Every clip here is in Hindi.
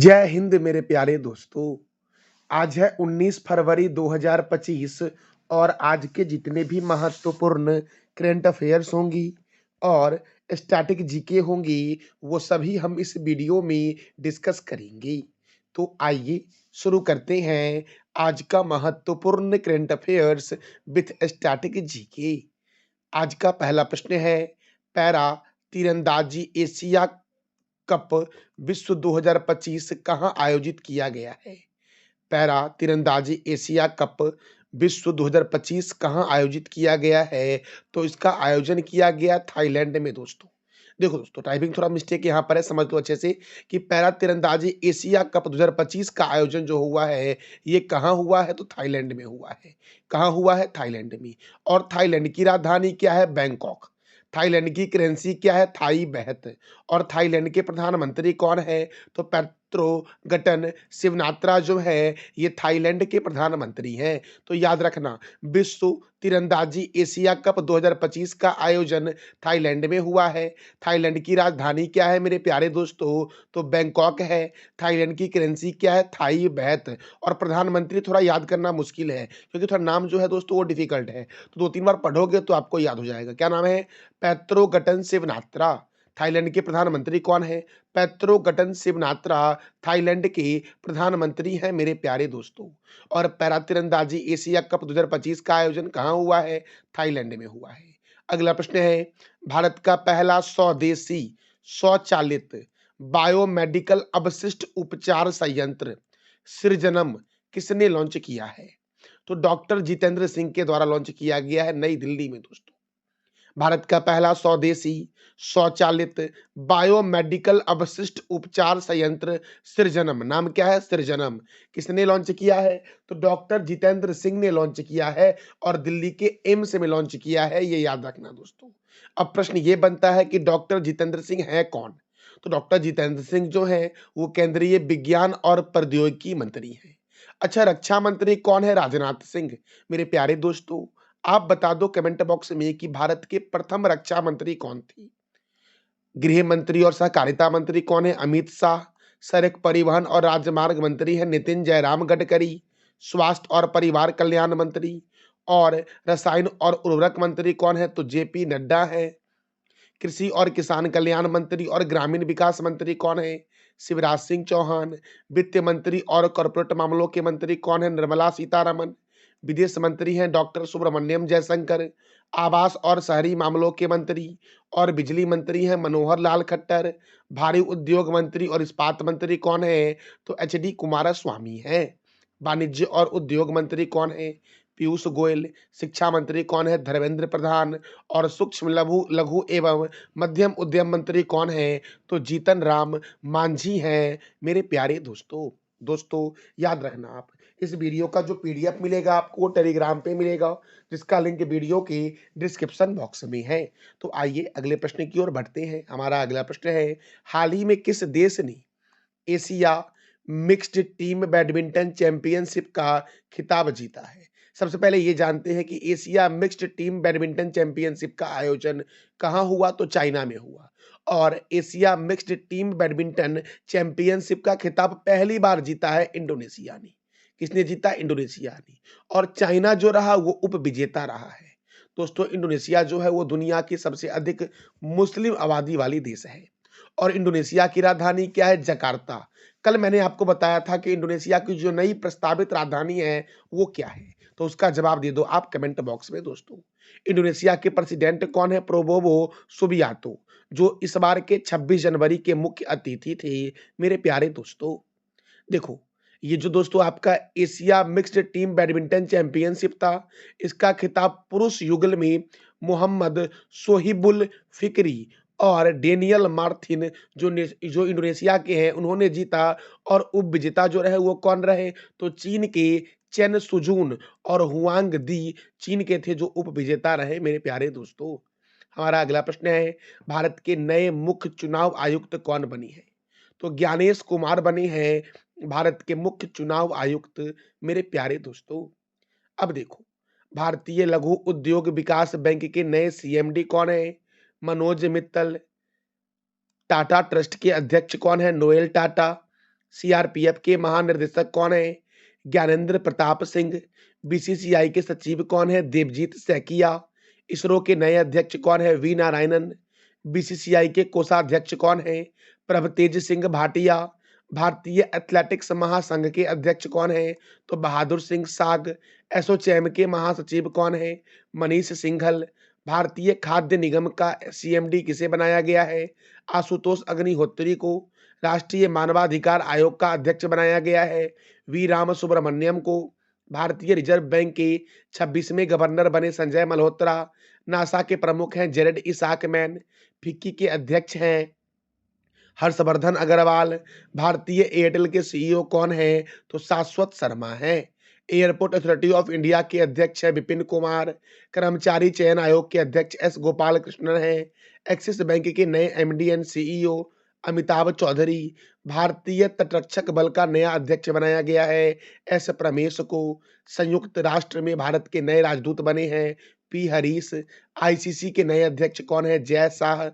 जय हिंद मेरे प्यारे दोस्तों। आज है 19 फरवरी 2025 और आज के जितने भी महत्वपूर्ण करंट अफेयर्स होंगी और स्टैटिक जीके होंगी वो सभी हम इस वीडियो में डिस्कस करेंगे। तो आइए शुरू करते हैं आज का महत्वपूर्ण current affairs with static GK. आज का पहला प्रश्न है, पैरा तीरंदाजी एशिया कप विश्व 2025 कहाँ आयोजित किया गया है? पैरा तीरंदाजी एशिया कप विश्व 2025 कहाँ आयोजित किया गया है? तो इसका आयोजन किया गया थाईलैंड में दोस्तों। देखो दोस्तों, टाइपिंग थोड़ा मिस्टेक यहाँ पर है, समझ लो अच्छे से कि पैरा तीरंदाजी एशिया कप 2025 का आयोजन जो हुआ है ये कहाँ हुआ है? तो थाईलैंड में हुआ है। कहाँ हुआ है? थाईलैंड में। और थाईलैंड की राजधानी क्या है? बैंकॉक। थाईलैंड की करेंसी क्या है? थाई बहत। और थाईलैंड के प्रधानमंत्री कौन है? तो पेट्रो गटन शिवनात्रा जो है ये थाईलैंड के प्रधानमंत्री हैं। तो याद रखना, विश्व तीरंदाजी एशिया कप 2025 का आयोजन थाईलैंड में हुआ है। थाईलैंड की राजधानी क्या है मेरे प्यारे दोस्तों? तो बैंकॉक है। थाईलैंड की करेंसी क्या है? थाई बहत। और प्रधानमंत्री थोड़ा याद करना मुश्किल है क्योंकि थोड़ा नाम जो है दोस्तों वो डिफिकल्ट है, तो 2-3 बार पढ़ोगे तो आपको याद हो जाएगा। क्या नाम है? पेट्रो गटन शिवनात्रा। थाईलैंड के प्रधानमंत्री कौन है? पेट्रो गटन शिवनात्रा थाईलैंड के प्रधानमंत्री हैं मेरे प्यारे दोस्तों। और पैरा तीरंदाजी एशिया कप 2025 का आयोजन कहाँ हुआ है? थाईलैंड में हुआ है। अगला प्रश्न है, भारत का पहला स्वदेशी स्वचालित बायोमेडिकल अवशिष्ट उपचार संयंत्र सृजनम किसने लॉन्च किया है? तो डॉक्टर जितेंद्र सिंह के द्वारा लॉन्च किया गया है नई दिल्ली में दोस्तों। भारत का पहला स्वदेशी स्वचालित बायोमेडिकल अवशिष्ट उपचार संयंत्र सृजनम, नाम क्या है? सृजनम। किसने लॉन्च किया है? तो डॉक्टर जितेंद्र सिंह ने लॉन्च किया है और दिल्ली के एम्स में लॉन्च किया है, ये याद रखना दोस्तों। अब प्रश्न ये बनता है कि डॉक्टर जितेंद्र सिंह है कौन? तो डॉक्टर जितेंद्र सिंह जो है वो केंद्रीय विज्ञान और प्रौद्योगिकी मंत्री हैं। अच्छा, रक्षा मंत्री कौन है? राजनाथ सिंह। मेरे प्यारे दोस्तों, आप बता दो कमेंट बॉक्स में कि भारत के प्रथम रक्षा मंत्री कौन थी? गृह मंत्री और सहकारिता मंत्री कौन है? अमित शाह। सड़क परिवहन और राजमार्ग मंत्री है नितिन जयराम गडकरी। स्वास्थ्य और परिवार कल्याण मंत्री और रसायन और उर्वरक मंत्री कौन है? तो जेपी नड्डा है। कृषि और किसान कल्याण मंत्री और ग्रामीण विकास मंत्री कौन है? शिवराज सिंह चौहान। वित्त मंत्री और कॉर्पोरेट मामलों के मंत्री कौन है? निर्मला सीतारमन। विदेश मंत्री हैं डॉक्टर सुब्रमण्यम जयशंकर। आवास और शहरी मामलों के मंत्री और बिजली मंत्री हैं मनोहर लाल खट्टर। भारी उद्योग मंत्री और इस्पात मंत्री कौन है? तो एचडी कुमारस्वामी है। वाणिज्य और उद्योग मंत्री कौन है? पीयूष गोयल। शिक्षा मंत्री कौन है? धर्मेंद्र प्रधान। और सूक्ष्म लघु लघु एवं मध्यम उद्यम मंत्री कौन है? तो जीतन राम मांझी हैं मेरे प्यारे दोस्तों। दोस्तों याद रखना, आप इस वीडियो का जो पीडीएफ मिलेगा आपको वो टेलीग्राम पे मिलेगा, जिसका लिंक वीडियो के डिस्क्रिप्शन बॉक्स में है। तो आइए अगले प्रश्न की ओर बढ़ते हैं। हमारा अगला प्रश्न है, हाल ही में किस देश ने Asia mixed team badminton championship का खिताब जीता है? सबसे पहले ये जानते हैं कि Asia mixed team badminton championship का आयोजन कहाँ हुआ? तो चाइना में हुआ। और Asia mixed team badminton championship का खिताब पहली बार जीता है इंडोनेशिया ने। किसने जीता? इंडोनेशिया ने। और चाइना जो रहा वो उप विजेता रहा है। दोस्तों, इंडोनेशिया जो है वो दुनिया की सबसे अधिक मुस्लिम आबादी वाली देश है। और इंडोनेशिया की राजधानी क्या है? जकार्ता। कल मैंने आपको बताया था कि इंडोनेशिया की जो नई प्रस्तावित राजधानी है वो क्या है, तो उसका जवाब दे दो आप कमेंट बॉक्स में दोस्तों। इंडोनेशिया के प्रेसिडेंट कौन है? प्रोबोवो सुबियातो, जो इस बार के 26 जनवरी के मुख्य अतिथि थे मेरे प्यारे दोस्तों। देखो, ये जो दोस्तों आपका Asia mixed team badminton championship था, इसका खिताब पुरुष युगल में मोहम्मद सोहिबुल फिक्री और डेनियल मार्थिन जो इंडोनेशिया के हैं उन्होंने जीता। और उप विजेता जो रहे वो कौन रहे? तो चीन के चेन सुजून और हुआंग दी चीन के थे जो उप विजेता रहे मेरे प्यारे दोस्तों। हमारा अगला प्रश्न है, भारत के नए मुख्य चुनाव आयुक्त कौन बनी है? तो ज्ञानेश कुमार बने हैं भारत के मुख्य चुनाव आयुक्त मेरे प्यारे दोस्तों। अब देखो, भारतीय लघु उद्योग विकास बैंक के नए सीएमडी कौन है? मनोज मित्तल। टाटा ट्रस्ट के अध्यक्ष कौन है? नोएल टाटा। सीआरपीएफ के महानिर्देशक कौन है? ज्ञानेंद्र प्रताप सिंह। बीसीसीआई के सचिव कौन है? देवजीत सैकिया। इसरो के नए अध्यक्ष कौन है? वी नारायणन। बीसीसीआई के कोषाध्यक्ष कौन है? प्रभतेज सिंह भाटिया। भारतीय एथलेटिक्स महासंघ के अध्यक्ष कौन है? तो बहादुर सिंह साग। एसोचैम के महासचिव कौन है? मनीष सिंघल। भारतीय खाद्य निगम का सीएमडी किसे बनाया गया है? आशुतोष अग्निहोत्री को। राष्ट्रीय मानवाधिकार आयोग का अध्यक्ष बनाया गया है वी राम सुब्रमण्यम को। भारतीय रिजर्व बैंक के 26वें गवर्नर बने संजय मल्होत्रा। नासा के प्रमुख हैं जेरेड इसाक मैन। फिक्की के अध्यक्ष हैं हर्षवर्धन अग्रवाल। भारतीय एयरटेल के सीईओ कौन है? तो शाश्वत शर्मा है। एयरपोर्ट अथॉरिटी ऑफ इंडिया के अध्यक्ष है विपिन कुमार। कर्मचारी चयन आयोग के अध्यक्ष एस गोपाल कृष्णन है। एक्सिस बैंक के नए MD and CEO Amitabh Chaudhary. भारतीय तटरक्षक बल का नया अध्यक्ष बनाया गया है एस प्रमेश को। संयुक्त राष्ट्र में भारत के नए राजदूत बने हैं पी हरीश। आईसीसी के नए अध्यक्ष कौन है? Jay Shah.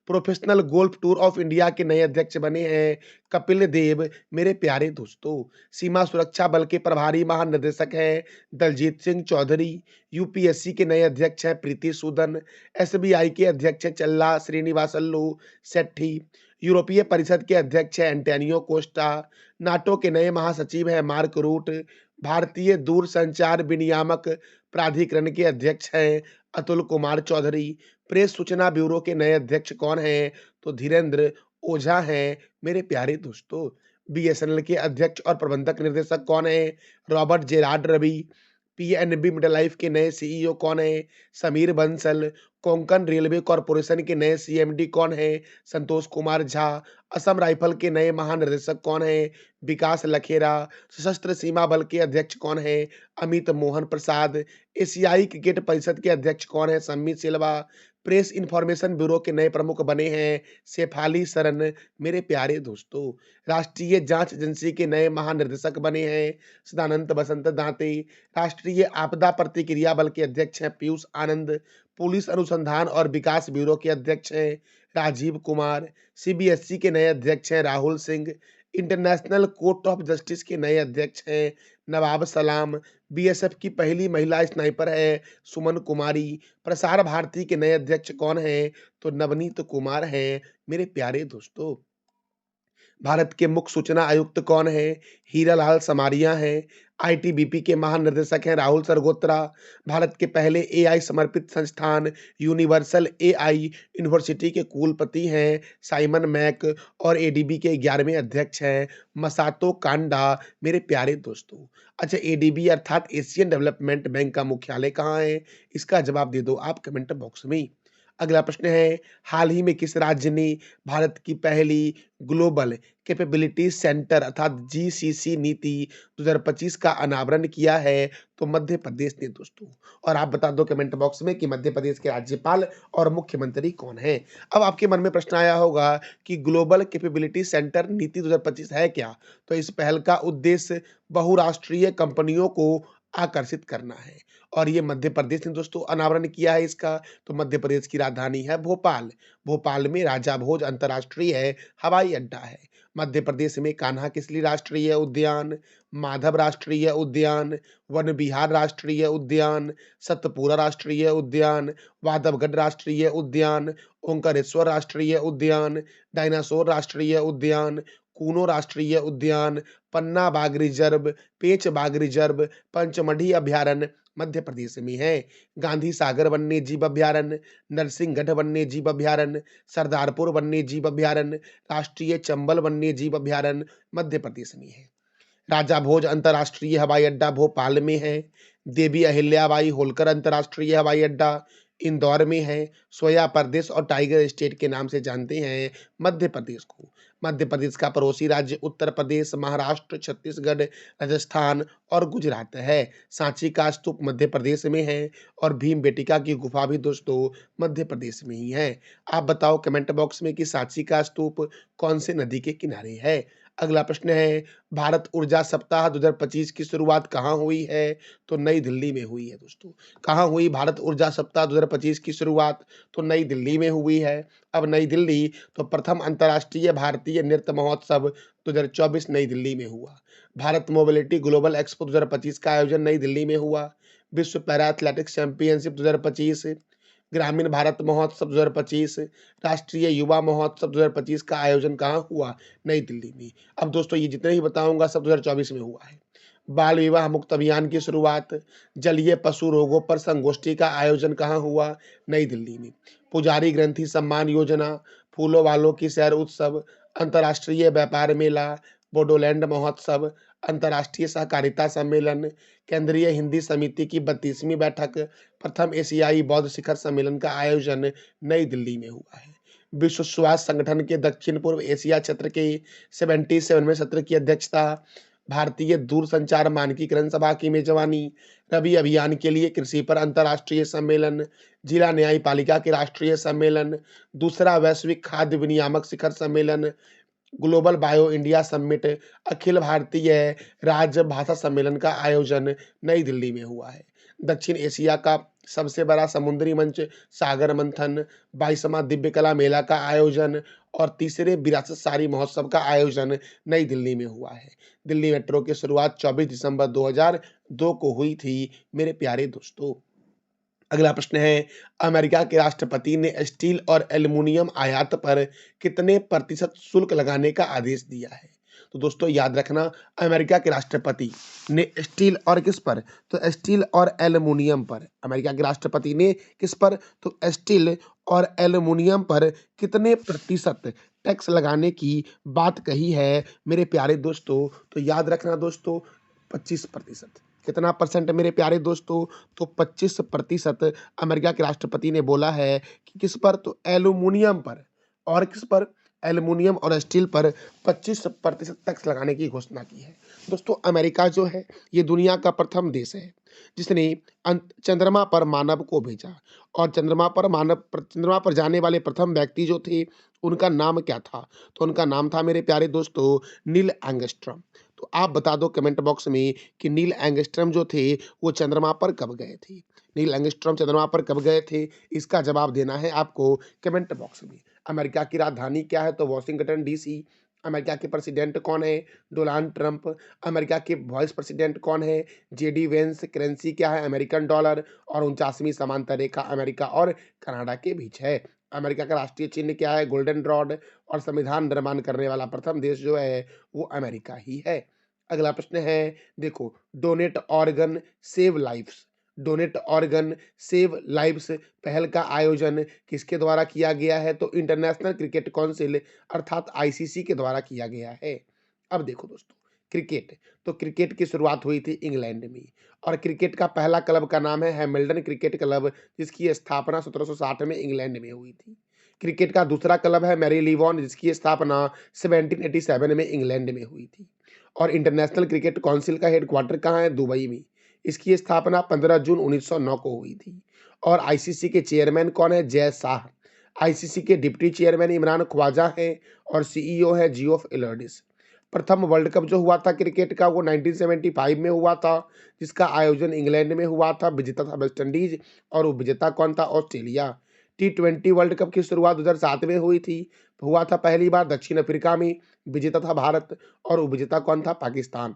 Professional golf tour of India के नए अध्यक्ष बने हैं कपिल देव। मेरे प्यारे दोस्तों, सीमा सुरक्षा बल के प्रभारी महानिदेशक हैं दलजीत सिंह चौधरी। यूपीएससी के नए अध्यक्ष हैं प्रीति सूदन। एसबीआई के अध्यक्ष हैं चल्ला श्रीनिवासल्लू सेट्ठी। यूरोपीय परिषद के अध्यक्ष हैं एंटोनियो कोस्टा। नाटो के नए महासचिव हैं मार्क रूट। भारतीय दूरसंचार विनियामक प्राधिकरण के अध्यक्ष हैं अतुल कुमार चौधरी। प्रेस सूचना ब्यूरो के नए अध्यक्ष कौन हैं? तो धीरेन्द्र ओझा हैं। मेरे प्यारे दोस्तों, बीएसएनएल के अध्यक्ष और प्रबंधक निर्देशक कौन है? Robert Gerard Ravi. PNB middle life के नए सीईओ कौन है? समीर बंसल। कोंकण रेलवे कॉरपोरेशन के नए सीएमडी कौन है? संतोष कुमार झा। असम राइफल के नए महानिदेशक कौन है? विकास लखेरा। सशस्त्र सीमा बल के अध्यक्ष कौन है? अमित मोहन प्रसाद। एशियाई क्रिकेट परिषद के अध्यक्ष कौन है? सम्मी सिल्वा। प्रेस इंफॉर्मेशन ब्यूरो के नए प्रमुख बने हैं शेफाली सरन। मेरे प्यारे दोस्तों, राष्ट्रीय जांच एजेंसी के नए महानिर्देशक बने हैं सदानंद बसंत दांते। राष्ट्रीय आपदा प्रतिक्रिया बल के अध्यक्ष हैं पीयूष आनंद। पुलिस अनुसंधान और विकास ब्यूरो के अध्यक्ष हैं राजीव कुमार। सीबीएसई के नए अध्यक्ष हैं Rahul Singh. International court of justice के नए अध्यक्ष हैं नवाब सलाम। बीएसएफ की पहली महिला स्नाइपर है सुमन कुमारी। प्रसार भारती के नए अध्यक्ष कौन है? तो नवनीत कुमार हैं। मेरे प्यारे दोस्तों, भारत के मुख्य सूचना आयुक्त कौन है? हीरालाल समारिया हैं। आईटीबीपी के महानिदेशक हैं राहुल सरगोत्रा। भारत के पहले एआई समर्पित संस्थान यूनिवर्सल एआई यूनिवर्सिटी के कुलपति हैं साइमन मैक। और एडीबी के 11वें अध्यक्ष हैं मसातो कांडा। मेरे प्यारे दोस्तों, अच्छा, एडीबी अर्थात एशियन डेवलपमेंट बैंक का मुख्यालय कहाँ है? इसका जवाब दे दो आप कमेंट बॉक्स में। अगला प्रश्न है, हाल ही में किस राज्य ने भारत की पहली ग्लोबल कैपेबिलिटी सेंटर अर्थात जीसीसी नीति 2025 का अनावरण किया है? तो मध्य प्रदेश ने दोस्तों। और आप बता दो कमेंट बॉक्स में कि मध्य प्रदेश के राज्यपाल और मुख्यमंत्री कौन है। अब आपके मन में प्रश्न आया होगा कि ग्लोबल कैपेबिलिटी सेंटर नीति 2025 है क्या? तो इस पहल का उद्देश्य बहुराष्ट्रीय कंपनियों को आकर्षित करना है और ये मध्य प्रदेश ने दोस्तों अनावरण किया है इसका। तो मध्य प्रदेश की राजधानी है भोपाल। भोपाल में राजा भोज अंतर्राष्ट्रीय हवाई अड्डा है। मध्य प्रदेश में कान्हा किसली राष्ट्रीय उद्यान, माधव राष्ट्रीय उद्यान, वन विहार राष्ट्रीय उद्यान, सतपुरा राष्ट्रीय उद्यान, वादवगढ़ राष्ट्रीय उद्यान, ओंकारेश्वर राष्ट्रीय उद्यान, डायनासोर राष्ट्रीय उद्यान, कूनो राष्ट्रीय उद्यान, पन्ना बाघ रिजर्व, पेच बाघ रिजर्व, पंचमढ़ी अभ्यारण्य मध्य प्रदेश में है। गांधी सागर वन्य जीव अभ्यारण्य, नरसिंहगढ़ वन्य जीव अभ्यारण्य, सरदारपुर वन्य जीव अभ्यारण्य, राष्ट्रीय चंबल वन्य जीव अभ्यारण्य मध्य प्रदेश में है। राजा भोज अंतर्राष्ट्रीय हवाई अड्डा भोपाल में है। देवी अहिल्याबाई होलकर अंतर्राष्ट्रीय हवाई अड्डा इंदौर में है। सोया प्रदेश और टाइगर स्टेट के नाम से जानते हैं मध्य प्रदेश को। मध्य प्रदेश का पड़ोसी राज्य उत्तर प्रदेश, महाराष्ट्र, छत्तीसगढ़, राजस्थान और गुजरात है। सांची का स्तूप मध्य प्रदेश में है और भीमबेटिका की गुफा भी दोस्तों मध्य प्रदेश में ही है। आप बताओ कमेंट बॉक्स में कि सांची का स्तूप कौन से नदी के किनारे है। अगला प्रश्न है, भारत ऊर्जा सप्ताह 2025 की शुरुआत कहाँ हुई है? तो नई दिल्ली में हुई है दोस्तों। कहाँ हुई भारत ऊर्जा सप्ताह 2025 की शुरुआत? तो नई दिल्ली में हुई है। अब नई दिल्ली, तो प्रथम अंतर्राष्ट्रीय भारतीय नृत्य महोत्सव 2024 नई दिल्ली में हुआ। भारत मोबिलिटी ग्लोबल एक्सपो 2025 का आयोजन नई दिल्ली में हुआ। विश्व पैरा एथलेटिक्स चैंपियनशिप 2025, ग्रामीण भारत महोत्सव 2025, राष्ट्रीय युवा महोत्सव 2025 का आयोजन कहाँ हुआ? नई दिल्ली में। अब दोस्तों ये जितने ही बताऊंगा सब 2024 में हुआ है। बाल विवाह मुक्त अभियान की शुरुआत, जलीय पशु रोगों पर संगोष्ठी का आयोजन कहाँ हुआ? नई दिल्ली में। पुजारी ग्रंथि सम्मान योजना, फूलों वालों की सैर उत्सव, अंतर्राष्ट्रीय व्यापार मेला, बोडोलैंड महोत्सव, अंतर्राष्ट्रीय सहकारिता सम्मेलन, केंद्रीय हिंदी समिति की 32वीं बैठक, प्रथम एशियाई बौद्ध शिखर सम्मेलन का आयोजन नई दिल्ली में हुआ है। विश्व स्वास्थ्य संगठन के दक्षिण पूर्व एशिया क्षेत्र के 77वें सत्र की अध्यक्षता, भारतीय दूरसंचार मानकीकरण सभा की मेजबानी, रबी अभियान के लिए कृषि पर अंतर्राष्ट्रीय सम्मेलन, जिला न्यायपालिका के राष्ट्रीय सम्मेलन, दूसरा वैश्विक खाद्य विनियामक शिखर सम्मेलन, global bio India summit, Akhil Bharatiya राजभाषा सम्मेलन का आयोजन नई दिल्ली में हुआ है। दक्षिण एशिया का सबसे बड़ा समुद्री मंच सागर मंथन, 22वां दिव्य कला मेला का आयोजन और तीसरे विरासत सारी महोत्सव का आयोजन नई दिल्ली में हुआ है। दिल्ली मेट्रो की शुरुआत 24 दिसंबर 2002 को हुई थी मेरे प्यारे दोस्तों। अगला प्रश्न है, अमेरिका के राष्ट्रपति ने स्टील और एल्युमिनियम आयात पर कितने प्रतिशत शुल्क लगाने का आदेश दिया है? तो दोस्तों याद रखना, अमेरिका के राष्ट्रपति ने स्टील और किस पर? तो स्टील और एल्युमिनियम पर। अमेरिका के राष्ट्रपति ने किस पर? तो स्टील और एल्युमिनियम पर कितने प्रतिशत टैक्स लगाने की बात कही है मेरे प्यारे दोस्तों? तो याद रखना दोस्तों, 25%। कितना परसेंट मेरे प्यारे दोस्तों? तो 25% अमेरिका के राष्ट्रपति ने बोला है कि किस पर? तो एल्युमिनियम पर। और किस पर? एल्युमिनियम और स्टील पर 25% टैक्स लगाने की घोषणा की है। दोस्तों अमेरिका जो है ये दुनिया का प्रथम देश है जिसने चंद्रमा पर मानव को भेजा। और चंद्रमा पर जाने वाले प्रथम व्यक्ति जो थे उनका नाम क्या था? तो उनका नाम था मेरे प्यारे दोस्तों नील एंगस्ट्रॉम। तो आप बता दो कमेंट बॉक्स में कि नील एंगस्ट्रॉम जो थे वो चंद्रमा पर कब गए थे? नील एंगस्ट्रॉम चंद्रमा पर कब गए थे? इसका जवाब देना है आपको कमेंट बॉक्स में। अमेरिका की राजधानी क्या है? तो वॉशिंगटन डीसी। अमेरिका के प्रेसिडेंट कौन है? Donald Trump. अमेरिका के वाइस प्रेसिडेंट कौन है? JD Vance. करेंसी क्या है? American dollar. और 49वीं समांतर रेखा अमेरिका और कनाडा के बीच है। अमेरिका का राष्ट्रीय चिन्ह क्या है? Golden rod. और संविधान निर्माण करने वाला प्रथम देश जो है वो अमेरिका ही है। अगला प्रश्न है, देखो, donate organ save lifes. Donate organ save lives पहल का आयोजन किसके द्वारा किया गया है? तो इंटरनेशनल क्रिकेट काउंसिल अर्थात आईसीसी के द्वारा किया गया है। अब देखो दोस्तों, क्रिकेट, तो क्रिकेट की शुरुआत हुई थी इंग्लैंड में। और क्रिकेट का पहला क्लब का नाम है हैमिल्टन क्रिकेट क्लब, जिसकी स्थापना 1760 में इंग्लैंड में हुई थी। क्रिकेट का दूसरा क्लब है मैरीलीबॉन, जिसकी स्थापना 1787 में इंग्लैंड में हुई थी। और इंटरनेशनल क्रिकेट काउंसिल का हेडक्वार्टर कहाँ है? दुबई में। इसकी स्थापना 15 जून 1909 को हुई थी। और आईसीसी के चेयरमैन कौन है? जय शाह। आईसीसी के डिप्टी चेयरमैन इमरान ख्वाजा हैं और सीईओ है जियोफ एलर्डिस। प्रथम वर्ल्ड कप जो हुआ था क्रिकेट का वो 1975 में हुआ था, जिसका आयोजन इंग्लैंड में हुआ था। विजेता था वेस्ट इंडीज और उपविजेता कौन था? ऑस्ट्रेलिया। टी20 वर्ल्ड कप की शुरुआत 2007 में हुई थी, हुआ था पहली बार दक्षिण अफ्रीका में। विजेता था भारत और उपविजेता कौन था? पाकिस्तान।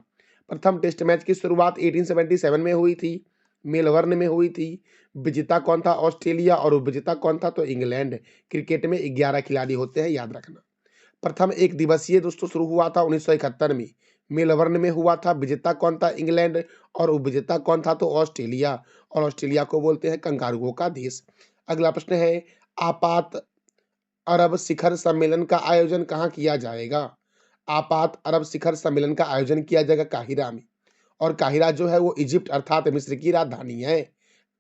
प्रथम टेस्ट मैच की शुरुआत 1877 में हुई थी, मेलबर्न में हुई थी। विजेता कौन था? ऑस्ट्रेलिया और उपविजेता कौन था? तो इंग्लैंड। क्रिकेट में 11 खिलाड़ी होते हैं, याद रखना। प्रथम एक दिवसीय दोस्तों शुरू हुआ था 1971 में, मेलबर्न में हुआ था। विजेता कौन था? इंग्लैंड और उपविजेता कौन था? तो ऑस्ट्रेलिया। और ऑस्ट्रेलिया को बोलते हैं कंगारुओं का देश। अगला प्रश्न है, आपात अरब शिखर सम्मेलन का आयोजन कहाँ किया जाएगा? आपात अरब शिखर सम्मेलन का आयोजन किया जाएगा काहिरा में। और काहिरा जो है वो इजिप्ट अर्थात मिस्र की राजधानी है।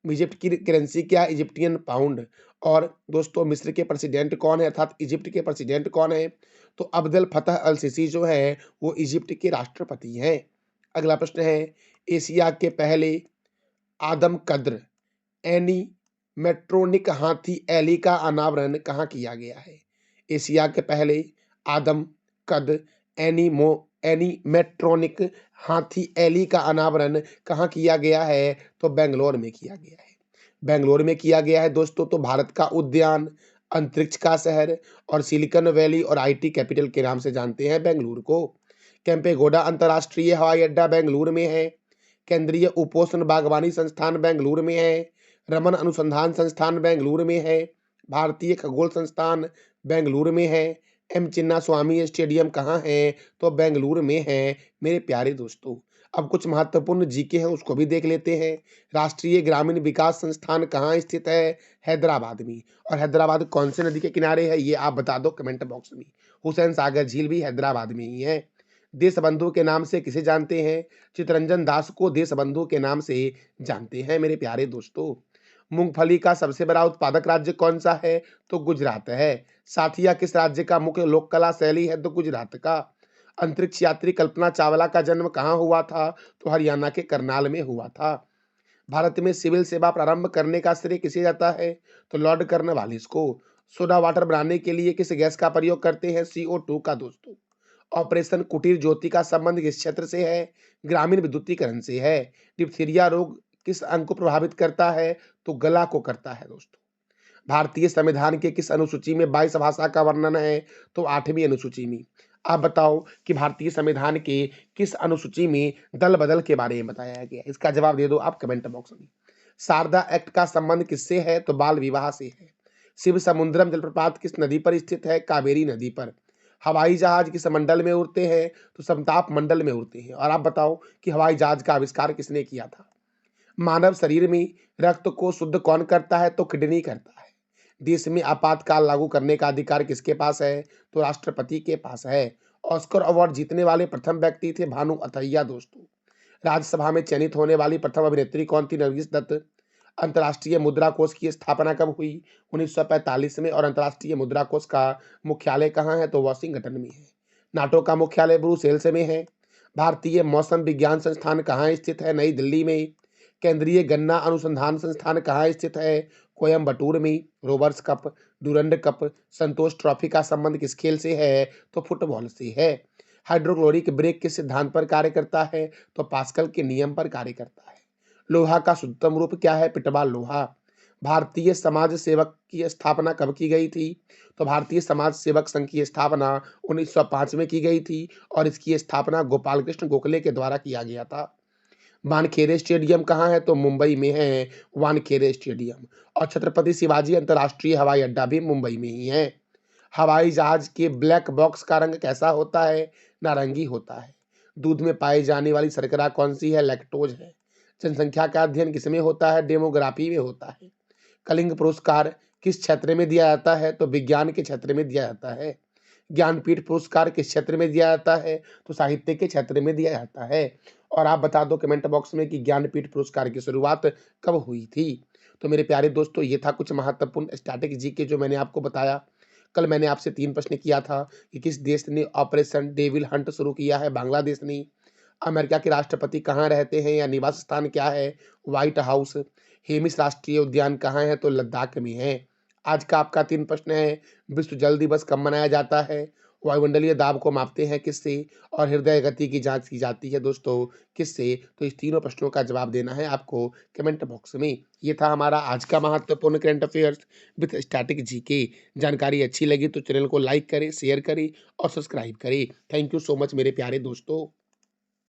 इजिप्ट की करेंसी क्या है? Egyptian pound. और दोस्तों मिस्र के प्रेसिडेंट कौन है अर्थात इजिप्ट के प्रेसिडेंट कौन है? तो अब्देल फतह अल सीसी जो है वो इजिप्ट के राष्ट्रपति हैं। अगला प्रश्न है, एशिया के पहले आदम कद्र एनीमेट्रोनिक हाथी एली का अनावरण कहाँ किया गया है? एशिया के पहले आदम कद एनीमो एनीमेट्रॉनिक हाथी एली का अनावरण कहाँ किया गया है? तो बेंगलोर में किया गया है। बेंगलोर में किया गया है दोस्तों। तो भारत का उद्यान, अंतरिक्ष का शहर और सिलिकॉन वैली और आईटी कैपिटल के नाम से जानते हैं बेंगलुरु को। केम्पेगौड़ा अंतर्राष्ट्रीय हवाई अड्डा बेंगलुरु में है। केंद्रीय उपोष्ण बागवानी संस्थान बेंगलुरु में है। रमन अनुसंधान संस्थान बेंगलुरु में है। भारतीय खगोल संस्थान बेंगलुरु में है। एम चिन्ना स्वामी स्टेडियम कहाँ है? तो बेंगलुरु में है मेरे प्यारे दोस्तों। अब कुछ महत्वपूर्ण जीके हैं उसको भी देख लेते हैं। राष्ट्रीय ग्रामीण विकास संस्थान कहाँ स्थित है? हैदराबाद में। और हैदराबाद कौन से नदी के किनारे है ये आप बता दो कमेंट बॉक्स में। हुसैन सागर झील भी हैदराबाद में ही है। देशबंधु के नाम से किसे जानते हैं? चित्तरंजन दास को देशबंधु के नाम से जानते हैं मेरे प्यारे दोस्तों। मूंगफली का सबसे बड़ा उत्पादक राज्य कौन सा है? तो गुजरात है। साथिया किस राज्य का मुख्य लोक कला शैली है? तो गुजरात का। अंतरिक्ष यात्री कल्पना चावला का जन्म कहाँ हुआ था? तो हरियाणा के करनाल में हुआ था। भारत में सिविल सेवा प्रारंभ करने का श्रेय किसे जाता है? तो लॉर्ड कर्नवालिस को। सोडा वाटर बनाने के लिए किस गैस का प्रयोग करते हैं? CO2 का दोस्तों। ऑपरेशन कुटीर ज्योति का संबंध किस क्षेत्र से है? ग्रामीण विद्युतीकरण से है। डिप्थीरिया रोग किस अंग को प्रभावित करता है? तो गला को करता है दोस्तों। भारतीय संविधान के किस अनुसूची में 22 भाषा का वर्णन है? तो 8वीं अनुसूची में। आप बताओ कि भारतीय संविधान के किस अनुसूची में दल बदल के बारे में बताया गया है? इसका जवाब दे दो आप कमेंट बॉक्स में। शारदा एक्ट का संबंध किससे है? तो बाल विवाह से है। शिव समुद्रम जलप्रपात किस नदी पर स्थित है? कावेरी नदी पर। हवाई जहाज किस मंडल में उड़ते हैं? तो समताप मंडल में उड़ते हैं। और आप बताओ कि हवाई जहाज का आविष्कार किसने किया था? मानव शरीर में रक्त को शुद्ध कौन करता है? तो किडनी करता है। देश में आपातकाल लागू करने का अधिकार किसके पास है? तो राष्ट्रपति के पास है। ऑस्कर अवार्ड जीतने वाले प्रथम व्यक्ति थे भानु अथैया दोस्तों। राज्यसभा में चयनित होने वाली प्रथम अभिनेत्री कौन थी? नरगिस दत्त। अंतर्राष्ट्रीय मुद्रा कोष की स्थापना कब हुई? 1945 में। और अंतर्राष्ट्रीय मुद्रा कोष का मुख्यालय कहाँ है? तो वाशिंगटन में है। नाटो का मुख्यालय ब्रुसेल्स में है। भारतीय मौसम विज्ञान संस्थान कहाँ स्थित है? नई दिल्ली में। केंद्रीय गन्ना अनुसंधान संस्थान कहाँ स्थित है? कोयम्बटूर में। रोवर्स कप, डुरंड कप, संतोष ट्रॉफी का संबंध किस खेल से है? तो फुटबॉल से है। हाइड्रोक्लोरिक ब्रेक किस सिद्धांत पर कार्य करता है? तो पास्कल के नियम पर कार्य करता है। लोहा का शुद्धतम रूप क्या है? पिटवा लोहा। भारतीय समाज सेवक की स्थापना कब की गई थी? तो भारतीय समाज सेवक संघ की स्थापना 1905 में की गई थी और इसकी स्थापना गोपाल कृष्ण गोखले के द्वारा किया गया था। वानखेड़े स्टेडियम कहाँ है? तो मुंबई में है वानखेड़े स्टेडियम। और छत्रपति शिवाजी अंतर्राष्ट्रीय हवाई अड्डा भी मुंबई में ही है। हवाई जहाज के ब्लैक बॉक्स का रंग कैसा होता है? नारंगी होता है। दूध में पाई जाने वाली शर्करा कौन सी है? लैक्टोज है। जनसंख्या का अध्ययन किसमें होता है? डेमोग्राफी में होता है। कलिंग पुरस्कार किस क्षेत्र में दिया जाता है? तो विज्ञान के क्षेत्र में दिया जाता है। ज्ञानपीठ पुरस्कार किस क्षेत्र में दिया जाता है? तो साहित्य के क्षेत्र में दिया जाता है। और आप बता दो कमेंट बॉक्स में कि ज्ञानपीठ पुरस्कार की शुरुआत कब हुई थी? तो मेरे प्यारे दोस्तों ये था कुछ महत्वपूर्ण स्टैटिक जीके जो मैंने आपको बताया। कल मैंने आपसे 3 प्रश्न किया था कि किस देश ने ऑपरेशन डेविल हंट शुरू किया है? बांग्लादेश ने। अमेरिका के राष्ट्रपति कहाँ रहते हैं या निवास स्थान क्या है? White house. हेमिस राष्ट्रीय उद्यान कहाँ है? तो लद्दाख में है। आज का आपका 3 प्रश्न है। विश्व जल दिवस कब मनाया जाता है? वायुमंडलीय दाब को मापते हैं किससे? और हृदय गति की जांच की जाती है दोस्तों किससे? तो इस तीनों प्रश्नों का जवाब देना है आपको कमेंट बॉक्स में। ये था हमारा आज का महत्वपूर्ण current affairs with static GK. जानकारी अच्छी लगी तो चैनल को लाइक करें, शेयर करें और सब्सक्राइब करें। थैंक यू सो मच मेरे प्यारे दोस्तों।